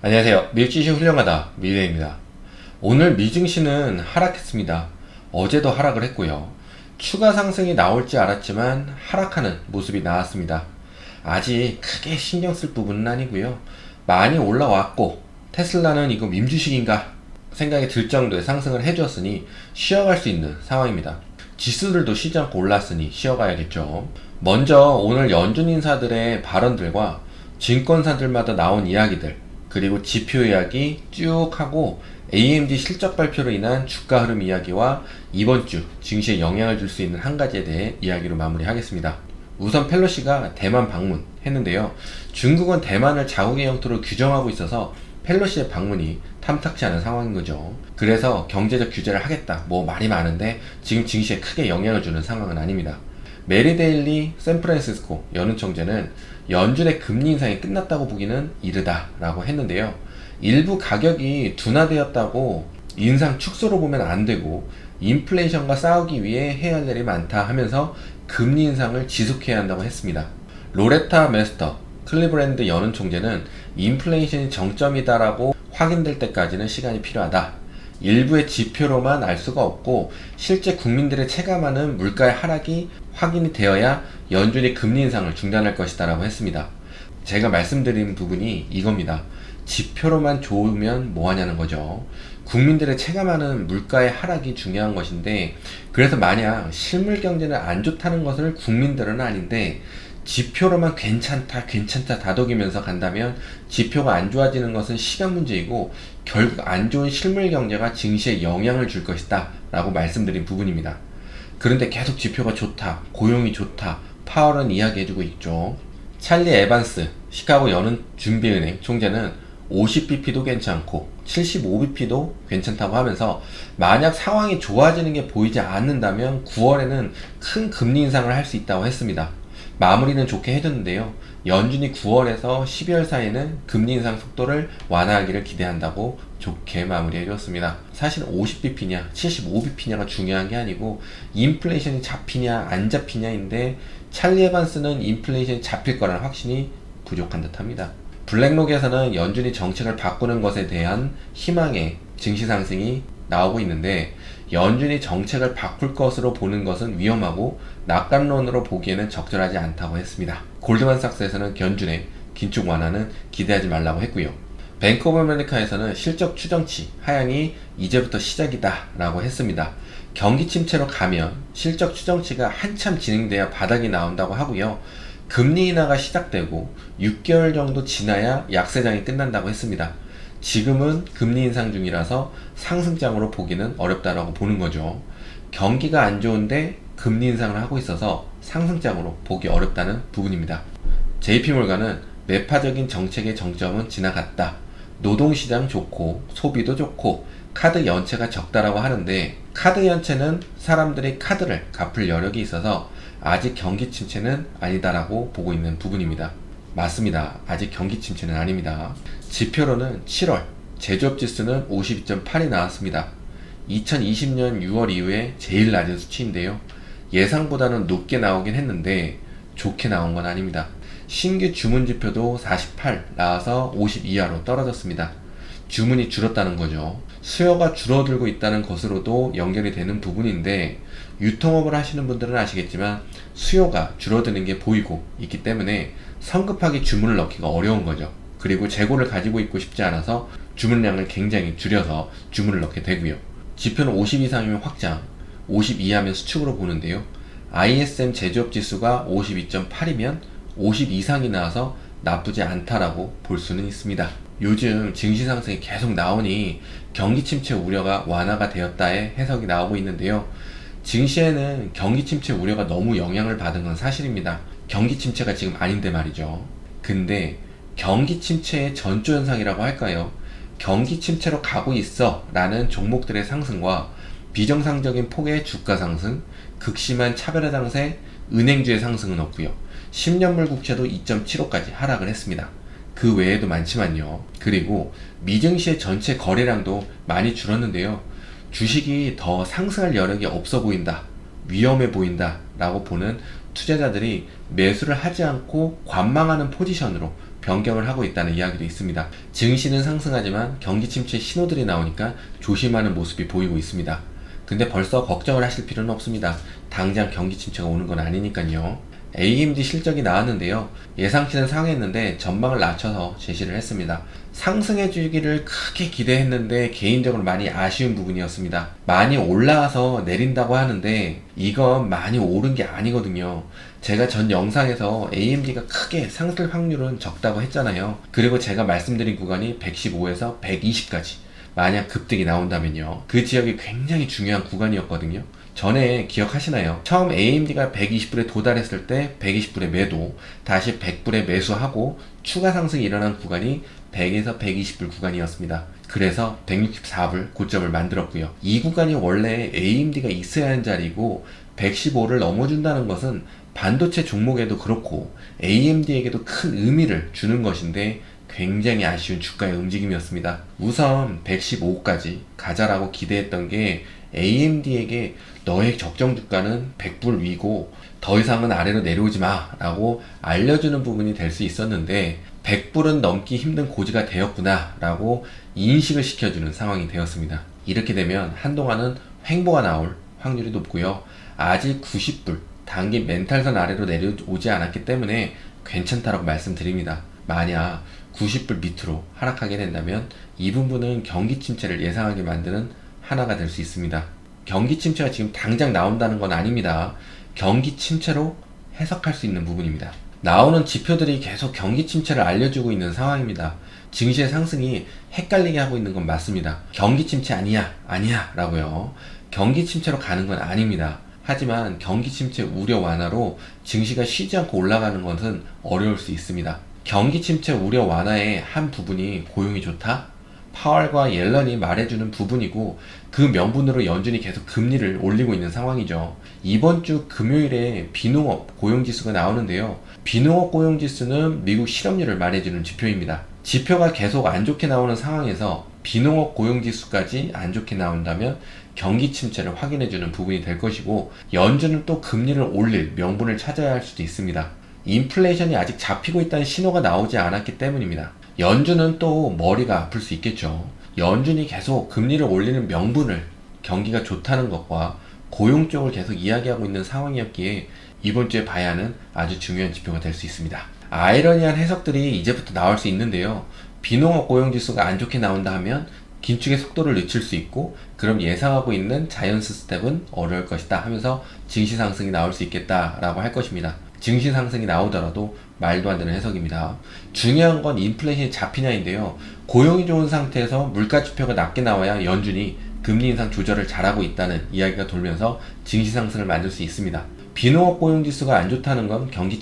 안녕하세요. 밀주식 훌륭하다 미래입니다. 오늘 미증시는 하락했습니다. 어제도 하락을 했고요. 추가 상승이 나올지 알았지만 하락하는 모습이 나왔습니다. 아직 크게 신경 쓸 부분은 아니고요. 많이 올라왔고 테슬라는 이거 밈주식인가 생각이 들 정도의 상승을 해주었으니 쉬어갈 수 있는 상황입니다. 지수들도 쉬지 않고 올랐으니 쉬어가야겠죠. 먼저 오늘 연준 인사들의 발언들과 증권사들마다 나온 이야기들, 그리고 지표 이야기 쭉 하고 AMD 실적 발표로 인한 주가 흐름 이야기와 이번 주 증시에 영향을 줄 수 있는 한 가지에 대해 이야기로 마무리하겠습니다. 우선 펠로시가 대만 방문했는데요. 중국은 대만을 자국의 영토로 규정하고 있어서 펠로시의 방문이 탐탁치 않은 상황인 거죠. 그래서 경제적 규제를 하겠다 뭐 말이 많은데 지금 증시에 크게 영향을 주는 상황은 아닙니다. 메리데일리 샌프란시스코 연은총재는 연준의 금리 인상이 끝났다고 보기는 이르다 라고 했는데요. 일부 가격이 둔화되었다고 인상 축소로 보면 안 되고 인플레이션과 싸우기 위해 해야 할 일이 많다 하면서 금리 인상을 지속해야 한다고 했습니다. 로레타 메스터 클리브랜드 연은총재는 인플레이션이 정점이다라고 확인될 때까지는 시간이 필요하다. 일부의 지표로만 알 수가 없고 실제 국민들의 체감하는 물가의 하락이 확인이 되어야 연준이 금리 인상을 중단할 것이다 라고 했습니다. 제가 말씀드린 부분이 이겁니다. 지표로만 좋으면 뭐하냐는 거죠. 국민들의 체감하는 물가의 하락이 중요한 것인데, 그래서 만약 실물 경제는 안 좋다는 것을 국민들은 아닌데 지표로만 괜찮다 다독이면서 간다면 지표가 안 좋아지는 것은 시간 문제이고 결국 안 좋은 실물 경제가 증시에 영향을 줄 것이다 라고 말씀드린 부분입니다. 그런데 계속 지표가 좋다, 고용이 좋다, 파월은 이야기해주고 있죠. 찰리 에반스 시카고 연은준비은행 총재는 50bp도 괜찮고 75bp도 괜찮다고 하면서 만약 상황이 좋아지는 게 보이지 않는다면 9월에는 큰 금리 인상을 할 수 있다고 했습니다. 마무리는 좋게 해줬는데요. 연준이 9월에서 12월 사이에는 금리 인상 속도를 완화하기를 기대한다고 좋게 마무리해줬습니다. 사실 50bp냐 75bp냐가 중요한 게 아니고 인플레이션이 잡히냐 안 잡히냐인데 찰리 에반스는 인플레이션이 잡힐 거라는 확신이 부족한 듯 합니다. 블랙록에서는 연준이 정책을 바꾸는 것에 대한 희망의 증시 상승이 나오고 있는데 연준이 정책을 바꿀 것으로 보는 것은 위험하고 낙관론으로 보기에는 적절하지 않다고 했습니다. 골드만삭스에서는 연준의 긴축 완화는 기대하지 말라고 했고요. 뱅크 오브 아메리카에서는 실적 추정치 하향이 이제부터 시작이다 라고 했습니다. 경기 침체로 가면 실적 추정치가 한참 진행돼야 바닥이 나온다고 하고요. 금리 인하가 시작되고 6개월 정도 지나야 약세장이 끝난다고 했습니다. 지금은 금리 인상 중이라서 상승장으로 보기는 어렵다라고 보는 거죠. 경기가 안 좋은데 금리 인상을 하고 있어서 상승장으로 보기 어렵다는 부분입니다. JP몰간은 매파적인 정책의 정점은 지나갔다. 노동시장 좋고 소비도 좋고 카드 연체가 적다라고 하는데 카드 연체는 사람들이 카드를 갚을 여력이 있어서 아직 경기 침체는 아니다라고 보고 있는 부분입니다. 맞습니다. 아직 경기 침체는 아닙니다. 지표로는 7월 제조업 지수는 52.8이 나왔습니다. 2020년 6월 이후에 제일 낮은 수치인데요. 예상보다는 높게 나오긴 했는데 좋게 나온 건 아닙니다. 신규 주문 지표도 48 나와서 50 이하로 떨어졌습니다. 주문이 줄었다는 거죠. 수요가 줄어들고 있다는 것으로도 연결이 되는 부분인데 유통업을 하시는 분들은 아시겠지만 수요가 줄어드는 게 보이고 있기 때문에 성급하게 주문을 넣기가 어려운 거죠. 그리고 재고를 가지고 있고 싶지 않아서 주문량을 굉장히 줄여서 주문을 넣게 되고요. 지표는 50 이상이면 확장, 50 이하면 수축으로 보는데요. ISM 제조업 지수가 52.8이면 50 이상이 나와서 나쁘지 않다라고 볼 수는 있습니다. 요즘 증시 상승이 계속 나오니 경기 침체 우려가 완화가 되었다의 해석이 나오고 있는데요. 증시에는 경기 침체 우려가 너무 영향을 받은 건 사실입니다. 경기 침체가 지금 아닌데 말이죠. 근데 경기 침체의 전조 현상이라고 할까요? 경기 침체로 가고 있어 라는 종목들의 상승과 비정상적인 폭의 주가 상승, 극심한 차별화 장세, 은행주의 상승은 없고요. 10년물 국채도 2.75까지 하락을 했습니다. 그 외에도 많지만요. 그리고 미증시의 전체 거래량도 많이 줄었는데요. 주식이 더 상승할 여력이 없어 보인다, 위험해 보인다 라고 보는 투자자들이 매수를 하지 않고 관망하는 포지션으로 변경을 하고 있다는 이야기도 있습니다. 증시는 상승하지만 경기 침체 신호들이 나오니까 조심하는 모습이 보이고 있습니다. 근데 벌써 걱정을 하실 필요는 없습니다. 당장 경기 침체가 오는 건 아니니까요. AMD 실적이 나왔는데요. 예상치는 상했는데 전망을 낮춰서 제시를 했습니다. 상승해 주기를 크게 기대했는데 개인적으로 많이 아쉬운 부분이었습니다. 많이 올라와서 내린다고 하는데 이건 많이 오른 게 아니거든요. 제가 전 영상에서 AMD가 크게 상승 확률은 적다고 했잖아요. 그리고 제가 말씀드린 구간이 115에서 120까지 만약 급등이 나온다면요, 그 지역이 굉장히 중요한 구간이었거든요. 전에 기억하시나요? 처음 AMD가 120불에 도달했을 때 120불에 매도, 다시 100불에 매수하고 추가 상승이 일어난 구간이 100에서 120불 구간이었습니다. 그래서 164불 고점을 만들었고요. 이 구간이 원래 AMD가 있어야 하는 자리고 115를 넘어준다는 것은 반도체 종목에도 그렇고 AMD에게도 큰 의미를 주는 것인데 굉장히 아쉬운 주가의 움직임이었습니다. 우선 115까지 가자라고 기대했던 게 AMD에게 너의 적정 주가는 100불 위고 더 이상은 아래로 내려오지 마 라고 알려주는 부분이 될 수 있었는데 100불은 넘기 힘든 고지가 되었구나 라고 인식을 시켜주는 상황이 되었습니다. 이렇게 되면 한동안은 횡보가 나올 확률이 높고요. 아직 90불 단기 멘탈선 아래로 내려오지 않았기 때문에 괜찮다라고 말씀드립니다. 만약 90불 밑으로 하락하게 된다면 이 부분은 경기 침체를 예상하게 만드는 하나가 될 수 있습니다. 경기 침체가 지금 당장 나온다는 건 아닙니다. 경기 침체로 해석할 수 있는 부분입니다. 나오는 지표들이 계속 경기 침체를 알려주고 있는 상황입니다. 증시의 상승이 헷갈리게 하고 있는 건 맞습니다. 경기 침체 아니야 라고요. 경기 침체로 가는 건 아닙니다. 하지만 경기 침체 우려 완화로 증시가 쉬지 않고 올라가는 것은 어려울 수 있습니다. 경기 침체 우려 완화의 한 부분이 고용이 좋다? 파월과 옐런이 말해주는 부분이고 그 명분으로 연준이 계속 금리를 올리고 있는 상황이죠. 이번 주 금요일에 비농업 고용지수가 나오는데요. 비농업 고용지수는 미국 실업률을 말해주는 지표입니다. 지표가 계속 안 좋게 나오는 상황에서 비농업 고용지수까지 안 좋게 나온다면 경기 침체를 확인해주는 부분이 될 것이고 연준은 또 금리를 올릴 명분을 찾아야 할 수도 있습니다. 인플레이션이 아직 잡히고 있다는 신호가 나오지 않았기 때문입니다. 연준은 또 머리가 아플 수 있겠죠. 연준이 계속 금리를 올리는 명분을 경기가 좋다는 것과 고용 쪽을 계속 이야기하고 있는 상황이었기에 이번 주에 봐야 하는 아주 중요한 지표가 될 수 있습니다. 아이러니한 해석들이 이제부터 나올 수 있는데요. 비농업 고용지수가 안 좋게 나온다 하면 긴축의 속도를 늦출 수 있고 그럼 예상하고 있는 자이언트 스텝은 어려울 것이다 하면서 증시 상승이 나올 수 있겠다라고 할 것입니다. 증시 상승이 나오더라도 말도 안 되는 해석입니다. 중요한 건 인플레이션이 잡히냐인데요. 고용이 좋은 상태에서 물가 지표가 낮게 나와야 연준이 금리 인상 조절을 잘하고 있다는 이야기가 돌면서 증시 상승을 만들 수 있습니다. 비농업 고용지수가 안 좋다는 건 경기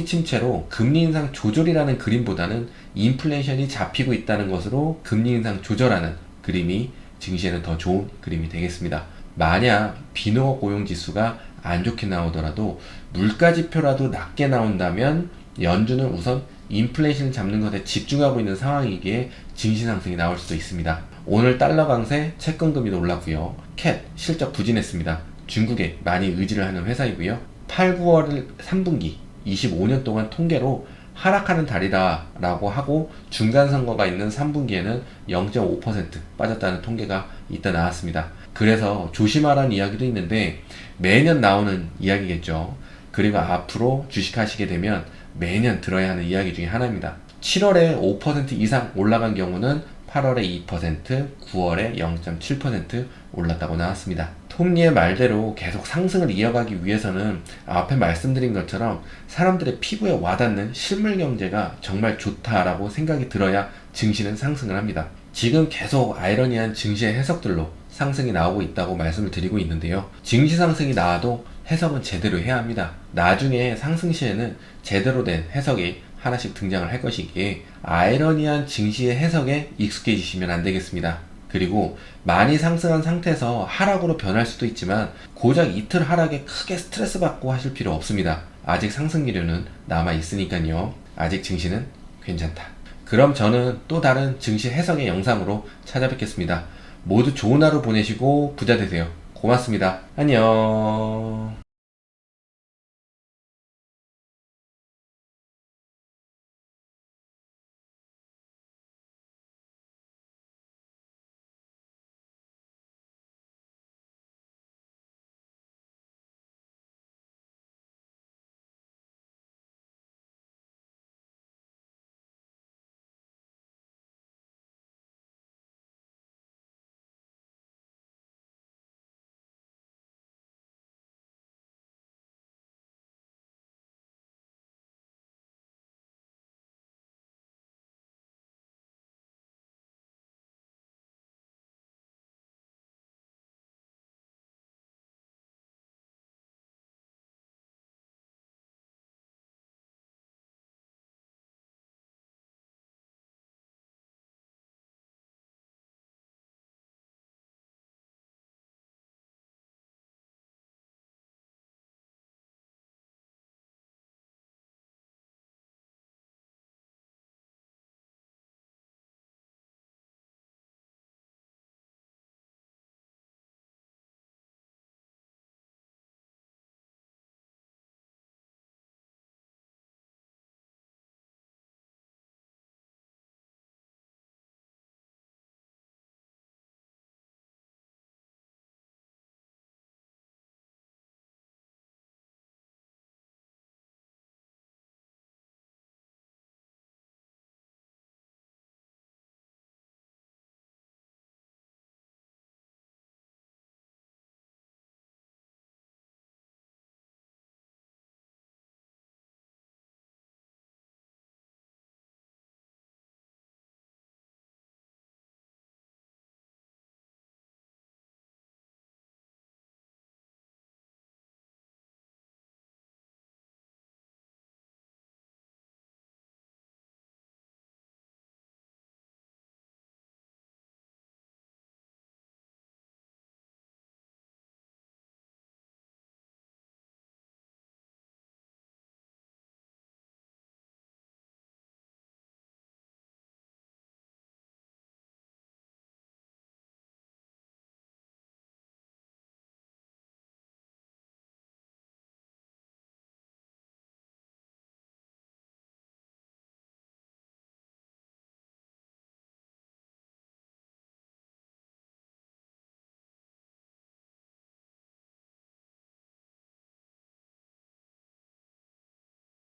침체로 금리 인상 조절이라는 그림보다는 인플레이션이 잡히고 있다는 것으로 금리 인상 조절하는 그림이 증시에는 더 좋은 그림이 되겠습니다. 만약 비농업 고용지수가 안 좋게 나오더라도 물가 지표라도 낮게 나온다면 연준은 우선 인플레이션을 잡는 것에 집중하고 있는 상황이기에 증시 상승이 나올 수도 있습니다. 오늘 달러 강세, 채권금리도 올랐고요. 캣 실적 부진했습니다. 중국에 많이 의지를 하는 회사이고요. 8, 9월 3분기 25년 동안 통계로 하락하는 달이다 라고 하고 중간선거가 있는 3분기에는 0.5% 빠졌다는 통계가 이따 나왔습니다. 그래서 조심하라는 이야기도 있는데 매년 나오는 이야기겠죠. 그리고 앞으로 주식하시게 되면 매년 들어야 하는 이야기 중에 하나입니다. 7월에 5% 이상 올라간 경우는 8월에 2%, 9월에 0.7% 올랐다고 나왔습니다. 톱니의 말대로 계속 상승을 이어가기 위해서는 앞에 말씀드린 것처럼 사람들의 피부에 와닿는 실물 경제가 정말 좋다라고 생각이 들어야 증시는 상승을 합니다. 지금 계속 아이러니한 증시의 해석들로 상승이 나오고 있다고 말씀을 드리고 있는데요. 증시 상승이 나와도 해석은 제대로 해야 합니다. 나중에 상승 시에는 제대로 된 해석이 하나씩 등장을 할 것이기에 아이러니한 증시의 해석에 익숙해지시면 안 되겠습니다. 그리고 많이 상승한 상태에서 하락으로 변할 수도 있지만 고작 이틀 하락에 크게 스트레스 받고 하실 필요 없습니다. 아직 상승 기류는 남아 있으니까요. 아직 증시는 괜찮다. 그럼 저는 또 다른 증시 해석의 영상으로 찾아뵙겠습니다. 모두 좋은 하루 보내시고 부자 되세요. 고맙습니다. 안녕.